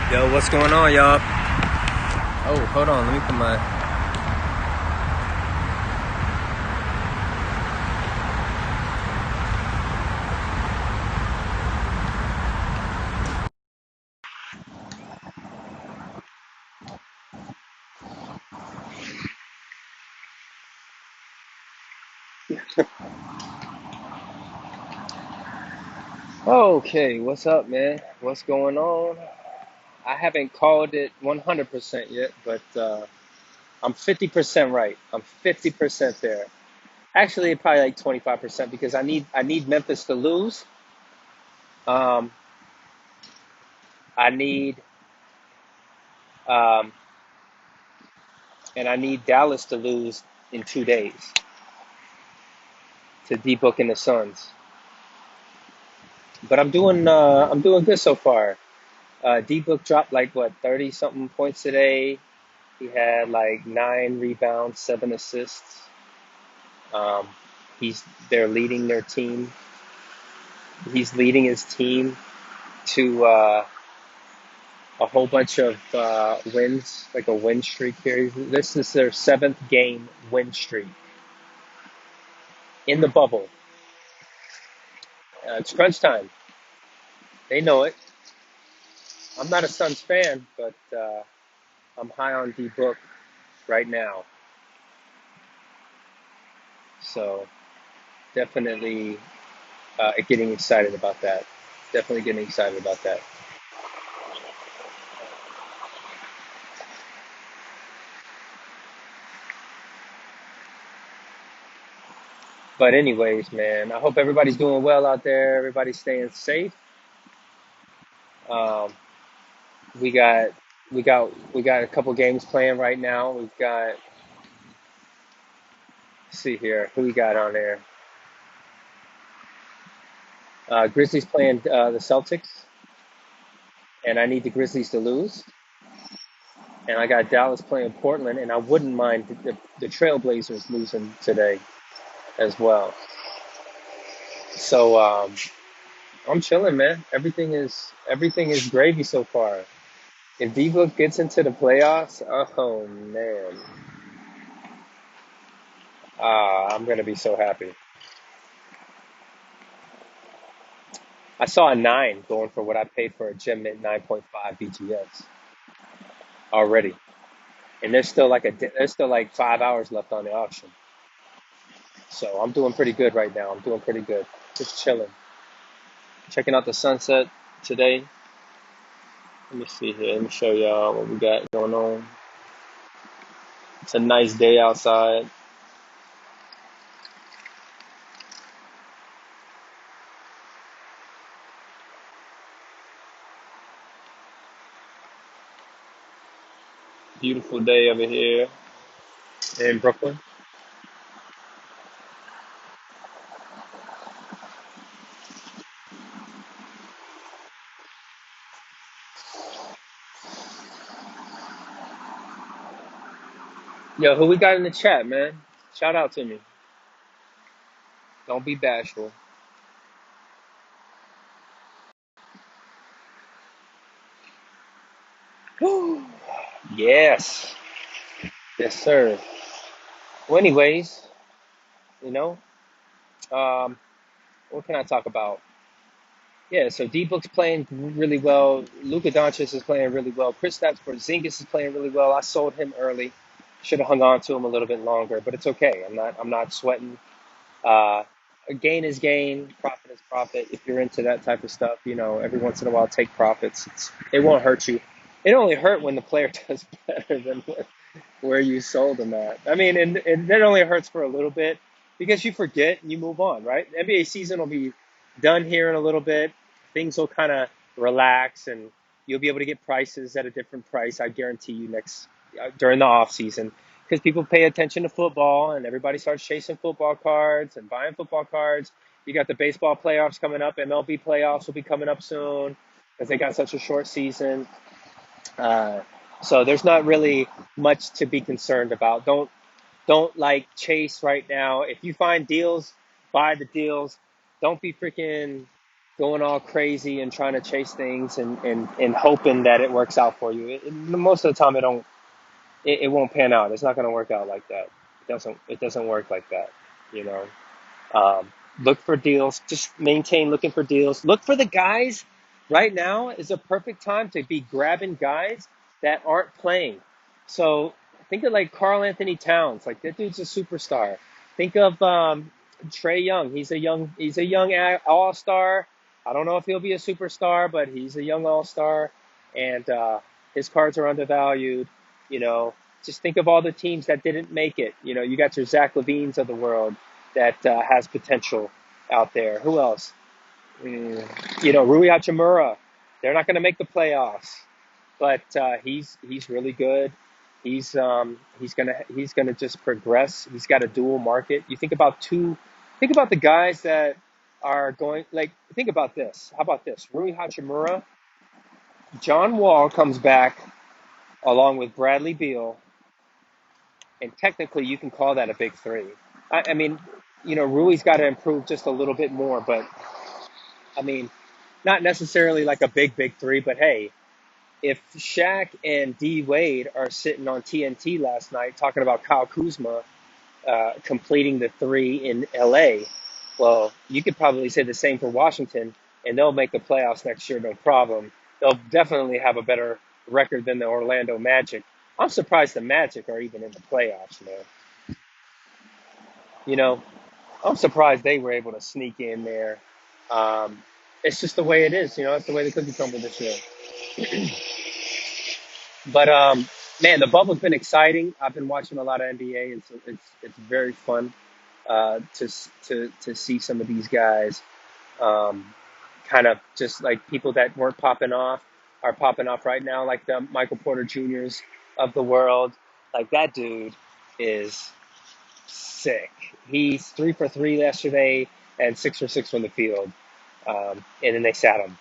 Yo, what's going on, y'all? Oh, hold on. Let me put my. Okay, what's up, man? What's going on? I haven't called it 100% yet, but I'm 50% right. I'm 50% there. Actually, probably like 25% because I need Memphis to lose. Um, I need um, and I need Dallas to lose in 2 days to D-Book and the Suns. But I'm doing good so far. D-Book dropped like what 30 something points today. He had like 9 rebounds, 7 assists. Um, he's they're leading their team. He's leading his team to a whole bunch of wins, like a win streak here. This is their seventh game win streak in the bubble. It's crunch time. They know it. I'm not a Suns fan, but I'm high on D Book right now. So definitely getting excited about that. Definitely getting excited about that. But anyways, man, I hope everybody's doing well out there. Everybody's staying safe. Um, we got we got a couple games playing right now. We've got let's see here who we got on there. Grizzlies playing the Celtics, and I need the Grizzlies to lose. And I got Dallas playing Portland, and I wouldn't mind the Trailblazers losing today as well. So I'm chilling, man. Everything is gravy so far. If D-Book gets into the playoffs, oh man, I'm gonna be so happy. I saw a 9 going for what I paid for a Gem Mint 9.5 BTS already, and there's still like 5 hours left on the auction. So I'm doing pretty good right now. I'm doing pretty good. Just chilling, checking out the sunset today. Let me see here. Let me show y'all what we got going on. It's a nice day outside. Beautiful day over here in Brooklyn. Yo, who we got in the chat, man? Shout out to me. Don't be bashful. Yes. Yes, sir. Well, anyways, you know, um, what can I talk about? Yeah, so D Book's playing really well. Luka Doncic is playing really well. Kristaps Porzingis is playing really well. I sold him early. Should have hung on to him a little bit longer, but it's okay. I'm not sweating. Uh, gain is gain, profit is profit. If you're into that type of stuff, every once in a while take profits. It won't hurt you. It only hurt when the player does better than where you sold them at. I mean, and that only hurts for a little bit because you forget and you move on, right? The NBA season will be done here in a little bit. Things will kind of relax and you'll be able to get prices at a different price. I guarantee you next during the off season because people pay attention to football and everybody starts chasing football cards and buying football cards. You got the baseball playoffs coming up. MLB playoffs will be coming up soon because they got such a short season. Uh, so there's not really much to be concerned about. Don't like chase right now. If you find deals, buy the deals. Don't be freaking. going all crazy and trying to chase things and hoping that it works out for you. Most of the time, it won't pan out. It's not going to work out like that. It doesn't work like that. You know. Look for deals. Just maintain looking for deals. Look for the guys. Right now is a perfect time to be grabbing guys that aren't playing. So think of like Carl Anthony Towns. Like that dude's a superstar. Think of Trey Young. He's a young all star. I don't know if he'll be a superstar, but he's a young all star, and his cards are undervalued. You know, just think of all the teams that didn't make it. You know, you got your Zach Levines of the world that has potential out there. Who else? Rui Hachimura. They're not going to make the playoffs, but he's really good. He's gonna just progress. He's got a dual market. Think about the guys that are going. Like think about this. How about this? Rui Hachimura, John Wall comes back along with Bradley Beal, and technically you can call that a big three. I mean, Rui's got to improve just a little bit more, but I mean, not necessarily like a big three, but hey, if Shaq and D Wade are sitting on TNT last night talking about Kyle Kuzma completing the three in LA, well, you could probably say the same for Washington, and they'll make the playoffs next year, no problem. They'll definitely have a better record than the Orlando Magic. I'm surprised the Magic are even in the playoffs, man. You know, I'm surprised they were able to sneak in there. Um, it's just the way it is, It's the way the cookie crumbled this year. But man, the bubble's been exciting. I've been watching a lot of NBA. It's very fun to see some of these guys kind of just like people that weren't popping off are popping off right now, like the Michael Porter Juniors of the world. Like that dude is sick. He's 3 for 3 yesterday and 6 for 6 from the field. And then they sat him.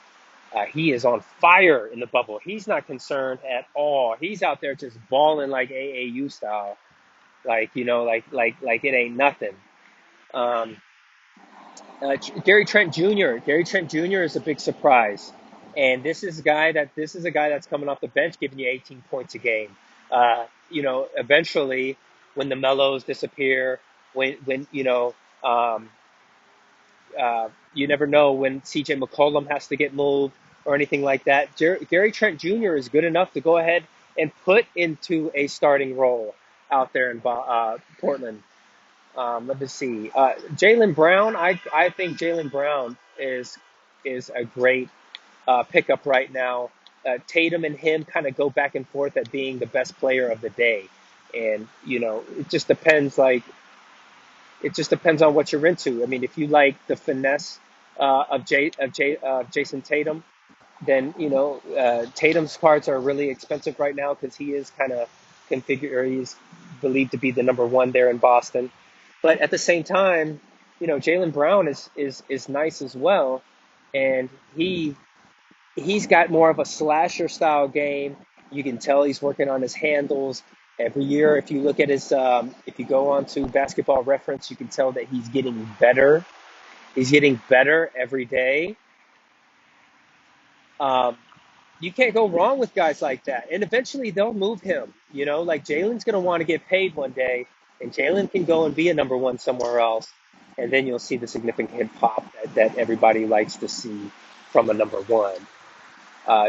He is on fire in the bubble. He's not concerned at all. He's out there just balling like AAU style, like like it ain't nothing. Um, Gary Trent Jr. Gary Trent Jr. is a big surprise, and this is a guy that's coming off the bench, giving you 18 points a game. Eventually, when the mellows disappear, when you never know when CJ McCollum has to get moved or anything like that. Gary Trent Jr. is good enough to go ahead and put into a starting role out there in Portland. Let me see. Jaylen Brown, I think Jaylen Brown is a great pickup right now. Tatum and him kind of go back and forth at being the best player of the day, and it just depends on what you're into. I mean, if you like the finesse of Jason Tatum, then Tatum's cards are really expensive right now because he is kind of configured. He's believed to be the number one there in Boston, but at the same time, Jaylen Brown is nice as well, and he's got more of a slasher style game. You can tell he's working on his handles every year. If you look at if you go on to Basketball Reference, you can tell that he's getting better. He's getting better every day. Um, you can't go wrong with guys like that. And eventually they'll move him. Like Jalen's going to want to get paid one day, and Jalen can go and be a number one somewhere else. And then you'll see the significant pop that everybody likes to see from a number one.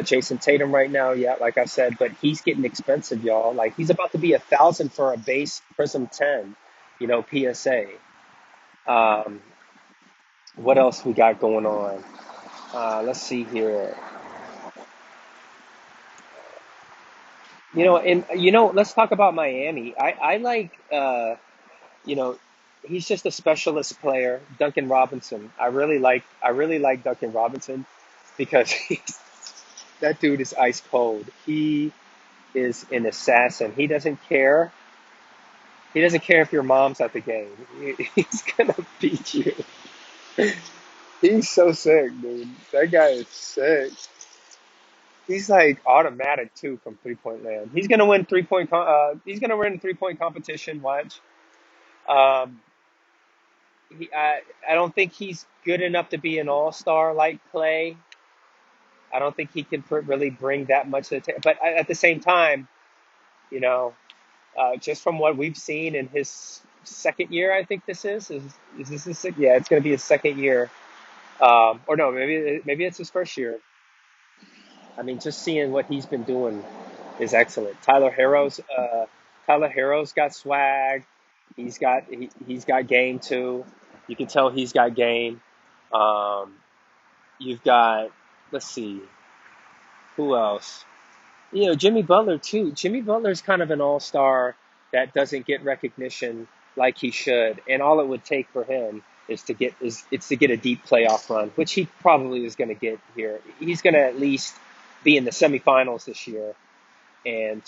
Jason Tatum right now, yeah, like I said, but he's getting expensive, y'all. Like he's about to be 1,000 for a base Prism 10, PSA. Um, what else we got going on? Let's see here. And let's talk about Miami. I like, you know, he's just a specialist player, Duncan Robinson. I really like Duncan Robinson because that dude is ice cold. He is an assassin. He doesn't care. He doesn't care if your mom's at the game. He's gonna beat you. He's so sick, dude. That guy is sick. He's like automatic too from 3 point land. He's gonna win 3 point. He's gonna win 3 point competition. Watch. Um, I don't think he's good enough to be an all-star like Clay. I don't think he can really bring that much to the table. But at the same time, you know, just from what we've seen in his second year, I think is this his second? Yeah, it's going to be his second year. Or no, maybe it's his first year. I mean, just seeing what he's been doing is excellent. Tyler Harrow's got swag. He's got game too. You can tell he's got game. Um, you've got, let's see, who else? Jimmy Butler too. Jimmy Butler's kind of an all-star that doesn't get recognition like he should, and all it would take for him is to get a deep playoff run, which he probably is going to get here. He's going to at least be in the semifinals this year, and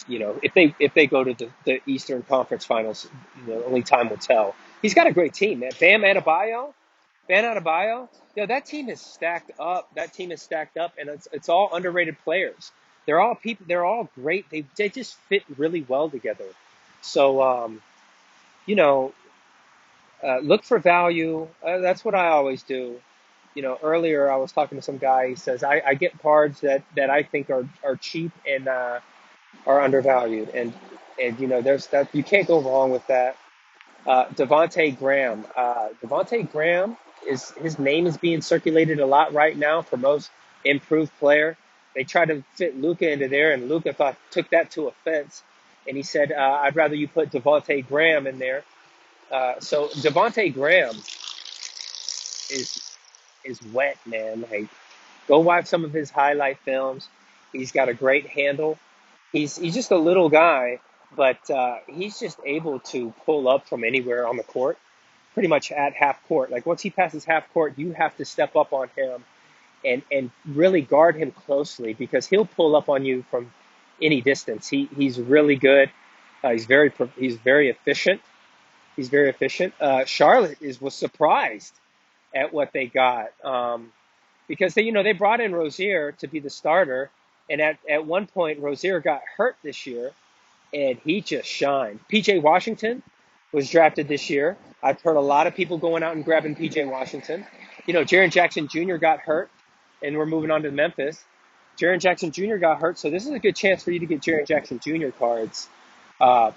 if they go to the Eastern Conference Finals, only time will tell. He's got a great team, man. Bam Adebayo, that team is stacked up. That team is stacked up, and it's all underrated players. They're all people. They're all great. They just fit really well together. So you know, look for value. That's what I always do. Earlier I was talking to some guy. He says I get cards that I think are cheap and are undervalued, and there's that you can't go wrong with that. Devonte Graham. Devonte Graham is his name is being circulated a lot right now for most improved player. They tried to fit Luca into there, and Luca took that to offense, and he said, "I'd rather you put Devonte Graham in there." So Devonte Graham is is wet, man. Like, go watch some of his highlight films. He's got a great handle. He's just a little guy, but he's just able to pull up from anywhere on the court, pretty much at half court. Like once he passes half court, you have to step up on him and really guard him closely because he'll pull up on you from any distance. He's really good. He's very efficient. He's very efficient. Charlotte was surprised at what they got because they brought in Rozier to be the starter, and at one point Rozier got hurt this year, and he just shined. PJ Washington was drafted this year. I've heard a lot of people going out and grabbing PJ Washington. Jaren Jackson Jr. got hurt, and we're moving on to Memphis. Jaren Jackson Jr. got hurt, so this is a good chance for you to get Jaren Jackson Jr. cards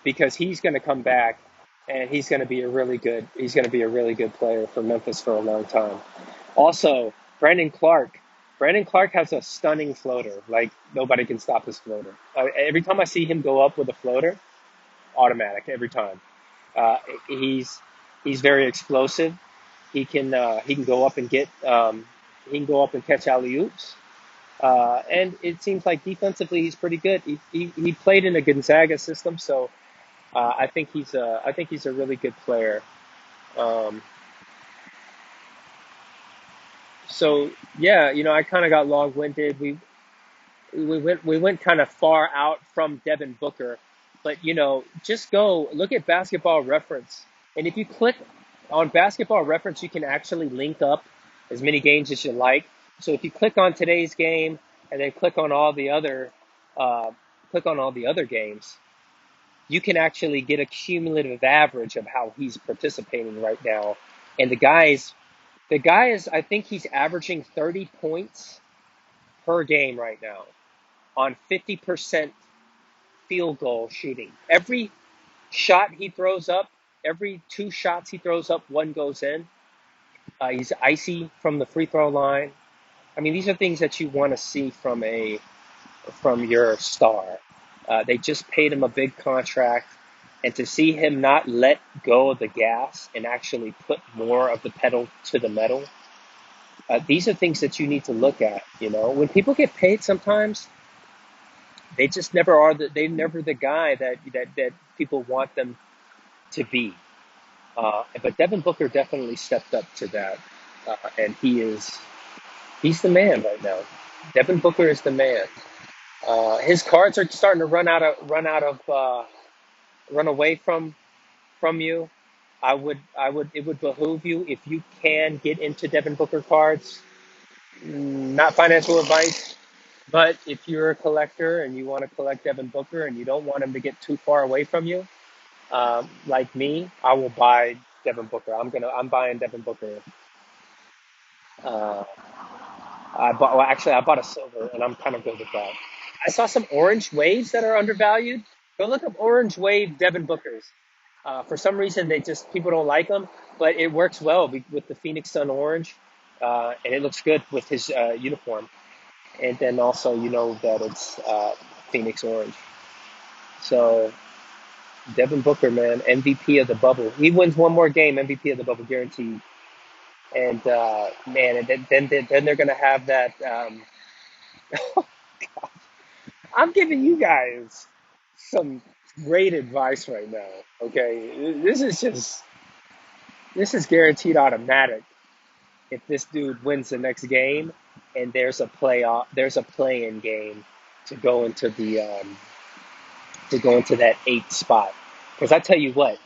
because he's going to come back, and he's going to be a really good player for Memphis for a long time. Also, Brandon Clark. Brandon Clark has a stunning floater. Like nobody can stop his floater. Every time I see him go up with a floater, automatic every time. Uh, he's he's very explosive. He can go up and he can go up and catch alley oops. And it seems like defensively he's pretty good. He played in a Gonzaga system, so I think he's a really good player. Um, so yeah, I kind of got long-winded. We went kind of far out from Devin Booker, but just go look at Basketball Reference, and if you click on Basketball Reference, you can actually link up as many games as you like. So if you click on today's game and then uh, click on all the other games, you can actually get a cumulative average of how he's participating right now. And the guy is, I think he's averaging 30 points per game right now on 50% field goal shooting. Every shot he throws up, every two shots he throws up, one goes in. He's icy from the free throw line. I mean, these are things that you want to see from your star. They just paid him a big contract, and to see him not let go of the gas and actually put more of the pedal to the metal, these are things that you need to look at. When people get paid, sometimes they just never are. They're never the guy that people want them to be. But Devin Booker definitely stepped up to that, and he's the man right now. Devin Booker is the man. His cards are starting to run away from you. It would behoove you if you can get into Devin Booker cards. Not financial advice, but if you're a collector and you want to collect Devin Booker and you don't want him to get too far away from you, like me, I will buy Devin Booker. I'm buying Devin Booker. Uh, well, actually, I bought a silver, and I'm kind of good with that. I saw some orange waves that are undervalued. Go look up orange wave Devin Bookers. For some reason, they just people don't like them, but it works well with the Phoenix Sun orange, and it looks good with his uniform. And then also, you know that it's Phoenix orange. So Devin Booker, man, MVP of the bubble. He wins one more game, MVP of the bubble, guaranteed. And man, and then they're gonna have that. I'm giving you guys some great advice right now. Okay, this is guaranteed automatic if this dude wins the next game, and there's a play-in game to go into the to go into that eighth spot. Because I tell you what,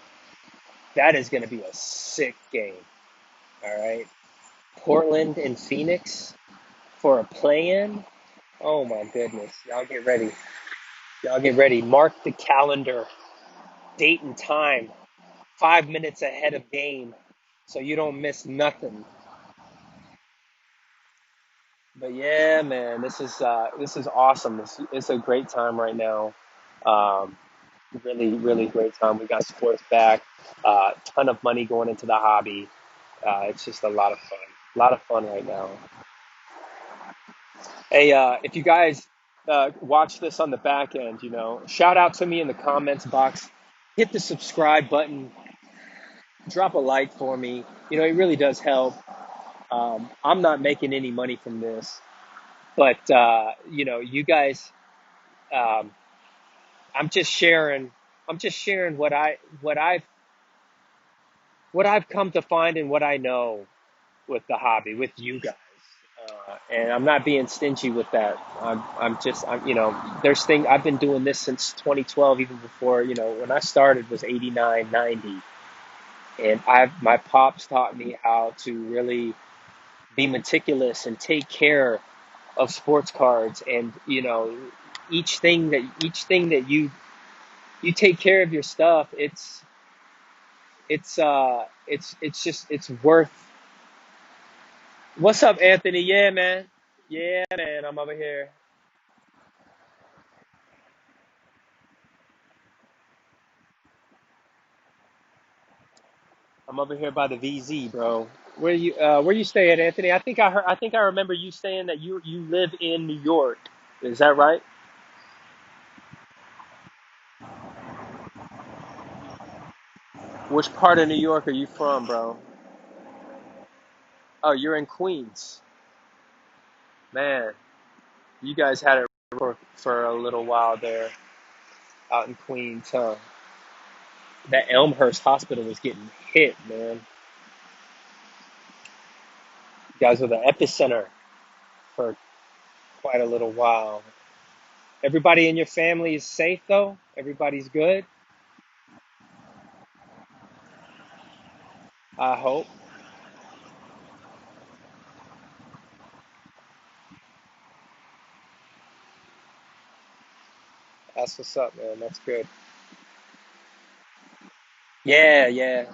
that is going to be a sick game. All right, Portland and Phoenix for a play-in. Oh my goodness, y'all get ready. Y'all get ready. Mark the calendar, date and time, 5 minutes ahead of game, so you don't miss nothing. But yeah, man, this is awesome. It's a great time right now. Um, really, really great time. We got sports back, ton of money going into the hobby. It's just a lot of fun. A lot of fun right now. Hey, if you guys watch this on the back end, you know, shout out to me in the comments box. Hit the subscribe button. Drop a like for me. You know, it really does help. I'm not making any money from this, but you know, you guys, um, I'm just sharing. I'm just sharing what I've come to find and what I know with the hobby with you guys. And I'm not being stingy with that. You know, there's thing I've been doing this since 2012, even before, you know, when I started was 89, 90. And my pops taught me how to really be meticulous and take care of sports cards. And, you know, each thing that you take care of your stuff, it's just, it's worth. What's up, Anthony? Yeah, man. Yeah, man. I'm over here. I'm over here by the VZ, bro. Where you stay at, Anthony? I think I remember you saying that you live in New York. Is that right? Which part of New York are you from, bro? Oh, you're in Queens. Man, you guys had it for a little while there out in Queens, huh? That Elmhurst Hospital was getting hit, man. You guys were the epicenter for quite a little while. Everybody in your family is safe though? Everybody's good? I hope. That's what's up, man. That's good. Yeah, yeah.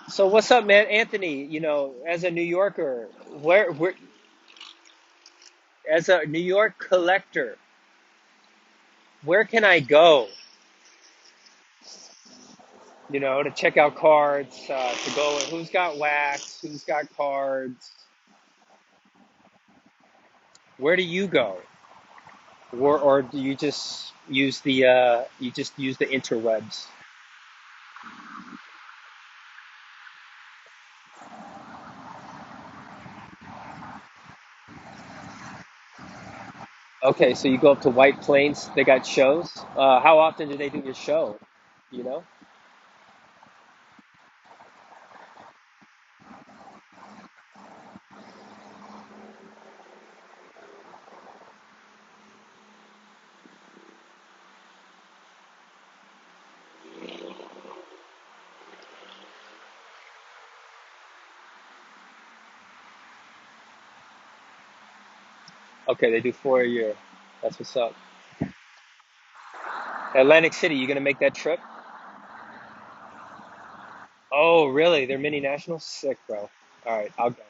So what's up, man, Anthony? You know, as a New Yorker, where as a New York collector, where can I go? You know, to check out cards, to go. Who's got wax? Who's got cards? Where do you go? Or do you just use the interwebs? Okay, so you go up to White Plains. They got shows. How often do they do your show? You know? Okay, they do four a year. That's what's up. Atlantic City, you gonna make that trip? Oh, really? They're mini nationals? Sick, bro. All right, I'll go.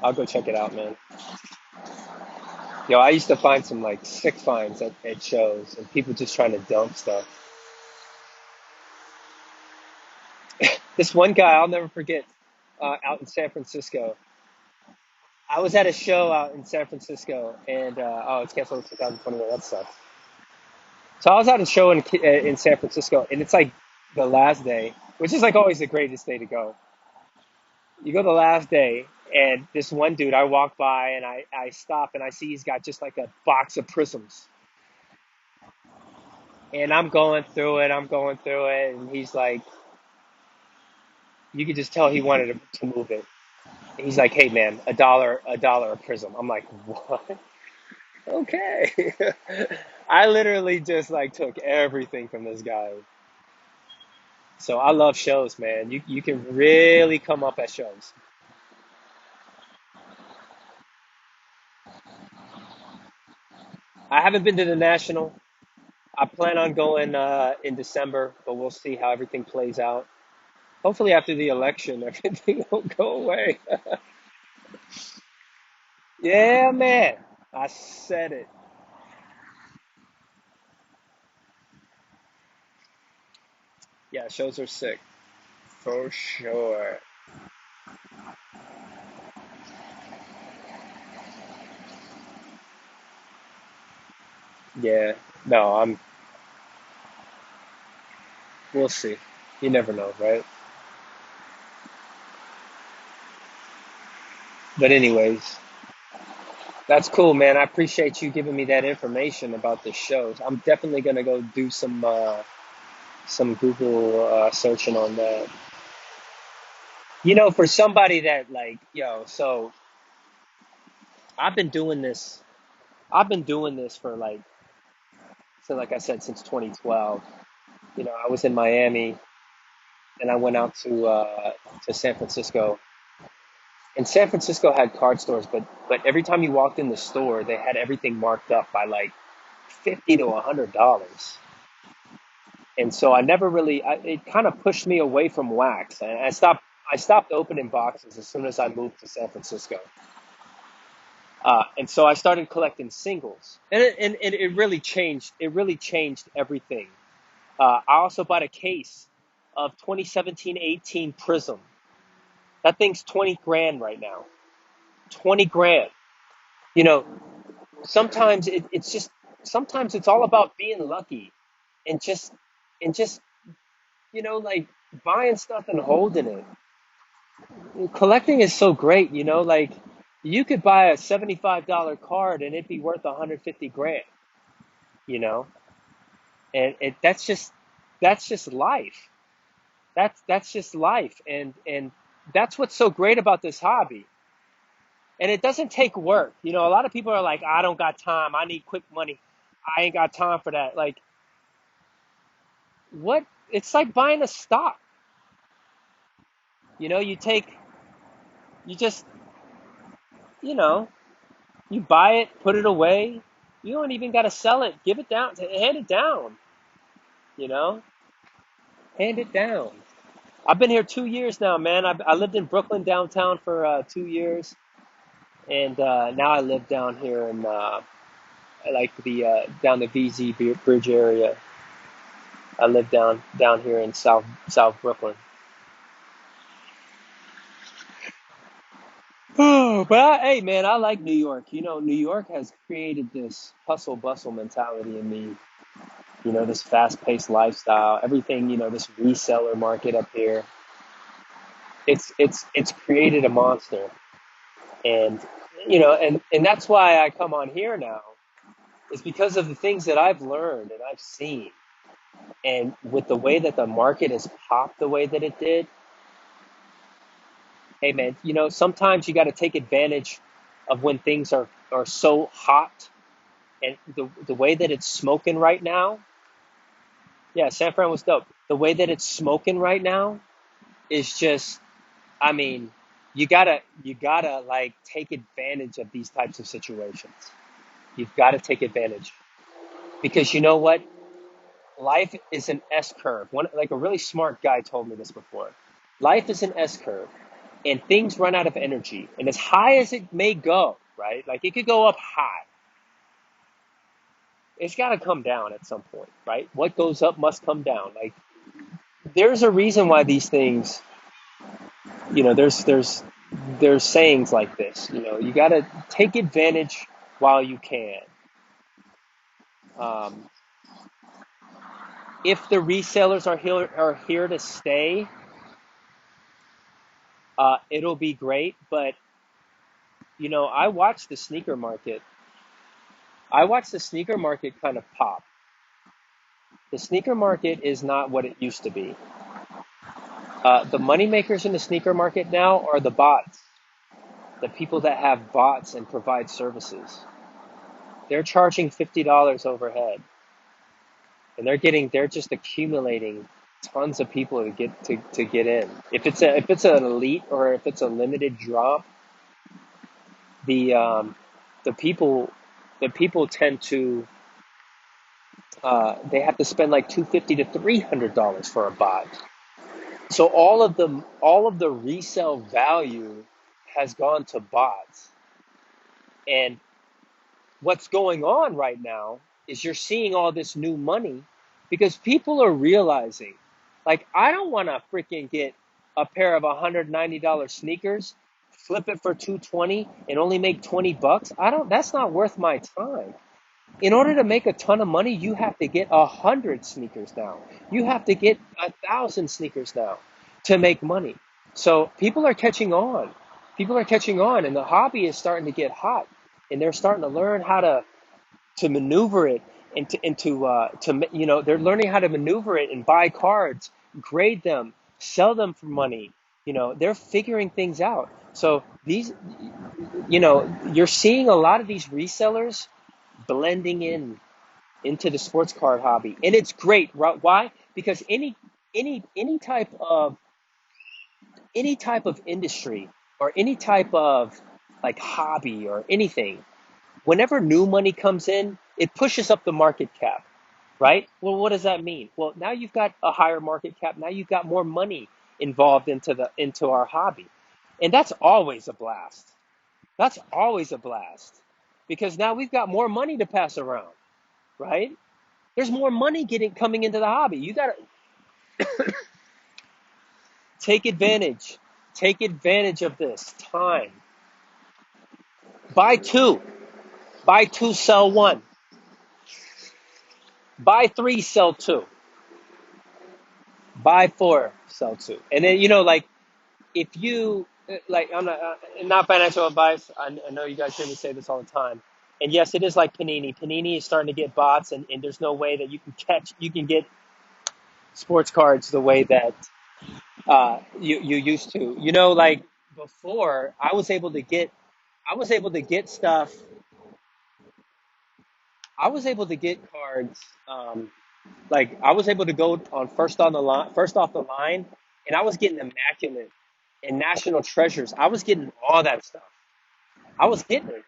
I'll go check it out, man. Yo, I used to find some like sick finds at shows and people just trying to dump stuff. This one guy I'll never forget, out in San Francisco. I was at a show out in San Francisco, and oh, it's canceled in 2021. That sucks. So I was at a show in San Francisco, and it's like the last day, which is like always the greatest day to go. You go the last day, and this one dude, I walk by and I stop and I see he's got just like a box of prisms, and I'm going through it, and he's like, you could just tell he wanted to move it. And he's like, hey man, a dollar a prism. I'm like, what? Okay. I literally just like took everything from this guy. So I love shows, man. You can really come up at shows. I haven't been to the National. I plan on going in December, but we'll see how everything plays out. Hopefully after the election, everything will go away. Yeah, man. I said it. Yeah, shows are sick for sure. Yeah. No, I'm. We'll see. You never know, right? But anyways, that's cool, man. I appreciate you giving me that information about the shows. I'm definitely gonna go do some Google searching on that. For somebody that like, yo, so I've been doing this. I've been doing this for like, so like I said, since 2012. I was in Miami, and I went out to San Francisco. And San Francisco had card stores, but every time you walked in the store, they had everything marked up by like $50 to $100. And so I never really, it kind of pushed me away from wax. And I stopped opening boxes as soon as I moved to San Francisco. And so I started collecting singles, and it really changed. It really changed everything. I also bought a case of 2017-18 Prism. That thing's 20 grand right now. 20 grand. You know, sometimes sometimes it's all about being lucky and just like buying stuff and holding it. Collecting is so great, like you could buy a $75 card and it'd be worth 150 grand, you know, and that's just life. That's just life, and that's what's so great about this hobby. And it doesn't take work. A lot of people are like, I don't got time. I need quick money. I ain't got time for that. Like, what? It's like buying a stock. You just, you know, you buy it, put it away. You don't even got to sell it. Give it down, hand it down, you know, hand it down. I've been here 2 years now, man. I lived in Brooklyn downtown for 2 years, and now I live down here in like the down the VZ Bridge area. I live down here in South Brooklyn. Oh, but hey, man, I like New York. New York has created this hustle bustle mentality in me. This fast paced lifestyle, everything. This reseller market up here. It's created a monster, and and that's why I come on here now. Is because of the things that I've learned and I've seen, and with the way that the market has popped the way that it did. Hey, man, sometimes you got to take advantage of when things are so hot, and the way that it's smoking right now. Yeah, San Fran was dope. The way that it's smoking right now is just, I mean, you gotta like take advantage of these types of situations. You've got to take advantage because you know what? Life is an S curve. One like a really smart guy told me this before. Life is an S curve, and things run out of energy. And as high as it may go, right? Like it could go up high. It's got to come down at some point, right? What goes up must come down. Like there's a reason why these things, there's sayings like this. You got to take advantage while you can. Um, if the resellers are here to stay, it'll be great. But I watch the sneaker market. I watch the sneaker market kind of pop. The sneaker market is not what it used to be. The money makers in the sneaker market now are the bots, the people that have bots and provide services. They're charging $50 overhead, and they're just accumulating tons of people to get in. If it's an elite or if it's a limited drop, the the people the people tend to they have to spend like $250 to $300 for a bot. So all of the resale value has gone to bots. And what's going on right now is you're seeing all this new money because people are realizing, like, I don't want to freaking get a pair of $190 sneakers, flip it for 220 and only make 20 bucks. That's not worth my time. In order to make a ton of money, you have to get 100 sneakers now. You have to get 1,000 sneakers now to make money. So people are catching on. People are catching on, and the hobby is starting to get hot, and they're starting to learn how to maneuver it and they're learning how to maneuver it and buy cards, grade them, sell them for money. They're figuring things out. So you're seeing a lot of these resellers blending into the sports card hobby, and it's great. Right? Why? Because any type of industry or any type of like hobby or anything, whenever new money comes in, it pushes up the market cap, right? Well, what does that mean? Well, now you've got a higher market cap. Now you've got more money involved into our hobby, and that's always a blast. That's always a blast because now we've got more money to pass around, right? There's more money getting coming into the hobby. You got to take advantage. Take advantage of this time. Buy two. Buy two, sell one. Buy three, sell two. Buy four, sell two. And then like if you like, I'm not financial advice. I know you guys hear me say this all the time. And yes, it is like Panini. Panini is starting to get bots, and there's no way that you can get sports cards the way that you used to. Like before, I was able to get stuff. I was able to get cards. Like I was able to go on first off the line, and I was getting immaculate and national treasures. I was getting all that stuff. I was getting it,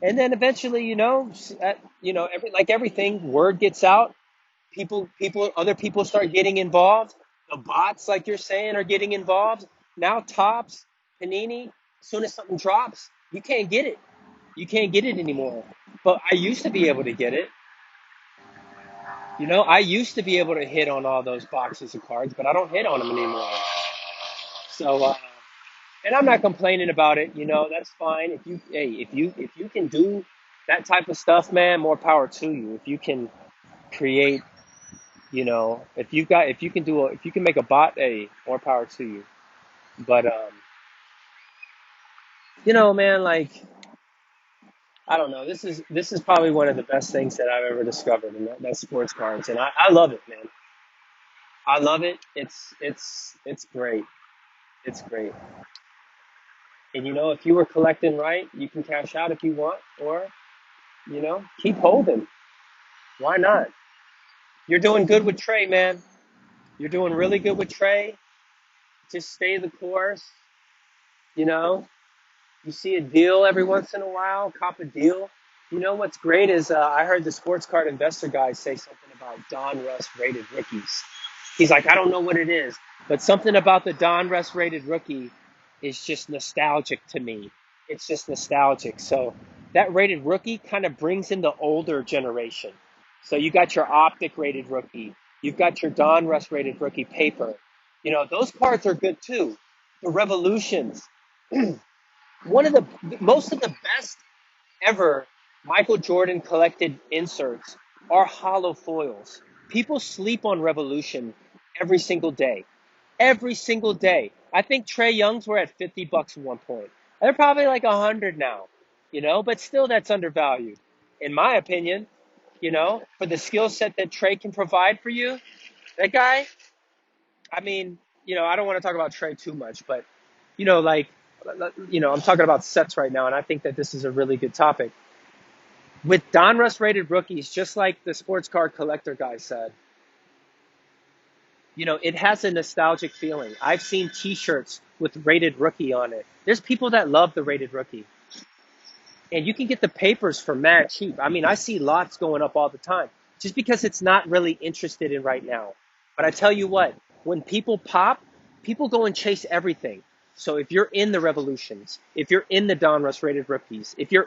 and then eventually, everything, word gets out. Other people start getting involved. The bots, like you're saying, are getting involved. Now, Tops, Panini, as soon as something drops, you can't get it. You can't get it anymore. But I used to be able to get it. I used to be able to hit on all those boxes of cards, but I don't hit on them anymore. So, and I'm not complaining about it. That's fine. If you can do that type of stuff, man, more power to you. If you can create, if you can make a bot, more power to you. But man, like I don't know. This is probably one of the best things that I've ever discovered, and that's sports cards, and I love it, man. I love it. It's great. It's great. And if you were collecting right, you can cash out if you want, or keep holding. Why not? You're doing good with Trey, man. You're doing really good with Trey. Just stay the course. You know, you see a deal every once in a while, cop a deal. What's great is I heard the sports card investor guy say something about Don Russ rated rookies. He's like, I don't know what it is, but something about the Don Russ rated rookie is just nostalgic to me. It's just nostalgic. So that rated rookie kind of brings in the older generation. So you got your optic rated rookie, you've got your Don Russ rated rookie paper. You know, those cards are good too. The Revolutions, one of the most of the best ever Michael Jordan collected inserts are hollow foils. People sleep on Revolution every single day. Every single day. I think Trey Young's were at $50 at one point. They're probably like 100 now, you know, but still that's undervalued. In my opinion, you know, for the skill set that Trey can provide for you, that guy, I mean, you know, I don't want to talk about Trey too much, but, you know, like, I'm talking about sets right now, and I think that this is a really good topic with Donruss rated rookies, just like the sports card collector guy said, you know, it has a nostalgic feeling. I've seen T-shirts with rated rookie on it. There's people that love the rated rookie, and you can get the papers for mad cheap. I mean, I see lots going up all the time, just because it's not really interested in right now. But I tell you what, when people pop, people go and chase everything. So if you're in the Revolutions, if you're in the Donruss rated rookies, if you're